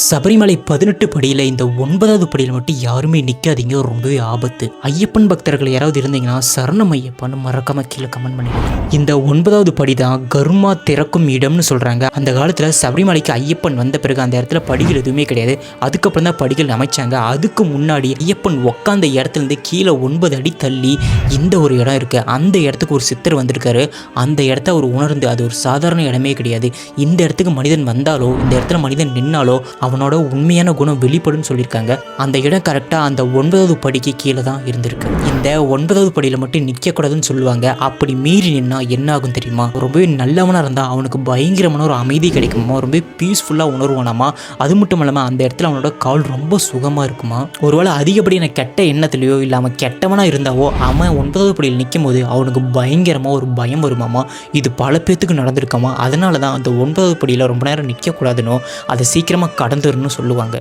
சபரிமலை 18 படியில் இந்த 9வது படியில் மட்டும் யாருமே நிற்காதீங்க, ரொம்பவே ஆபத்து. ஐயப்பன் பக்தர்கள் யாராவது இருந்தீங்கன்னா சரணம் ஐயப்பன் மறக்காம கீழே கமெண்ட் பண்ணிடுங்க. இந்த 9வது படி தான் கருமா திறக்கும் இடம்னு சொல்கிறாங்க. அந்த காலத்தில் சபரிமலைக்கு ஐயப்பன் வந்த பிறகு அந்த இடத்துல படிகள் எதுவுமே கிடையாது. அதுக்கப்புறம் தான் படிகள் அமைச்சாங்க. அதுக்கு முன்னாடி ஐயப்பன் உட்காந்த இடத்துலேருந்து கீழே 9 அடி தள்ளி இந்த ஒரு இடம் இருக்குது. அந்த இடத்துக்கு ஒரு சித்தர் வந்திருக்காரு. அந்த இடத்த அவர் உணர்ந்து அது ஒரு சாதாரண இடமே கிடையாது. இந்த இடத்துக்கு மனிதன் வந்தாலோ, இந்த இடத்துல மனிதன் நின்னாலோ அவனோட உண்மையான குணம் வெளிப்படுன்னு சொல்லியிருக்காங்க. அந்த இடம் கரெக்டாக அந்த 9வது படிக்கு கீழே தான் இருந்திருக்கு. இந்த 9வது படியில் மட்டும் நிற்கக்கூடாதுன்னு சொல்லுவாங்க. அப்படி மீறி நின்னா என்ன ஆகும் தெரியுமா? ரொம்பவே நல்லவனாக இருந்தால் அவனுக்கு பயங்கரமான ஒரு அமைதி கிடைக்குமா, ரொம்பவே பீஸ்ஃபுல்லாக உணர்வானாமா. அது மட்டும் இல்லாமல் அந்த இடத்துல அவனோட கால் ரொம்ப சுகமாக இருக்குமா. ஒருவேளை அதிகப்படியான கெட்ட எண்ணத்துலையோ இல்லாமல் கெட்டவனாக இருந்தாவோ அவன் 9வது படியில் நிற்கும் போது அவனுக்கு பயங்கரமாக ஒரு பயம் வருமாமா. இது பல பேத்துக்கு நடந்திருக்காமா. அதனால தான் அந்த 9வது படியில் ரொம்ப நேரம் நிற்கக்கூடாதுன்னு அதை சீக்கிரமாக கடந்துருன்னு சொல்லுவாங்க.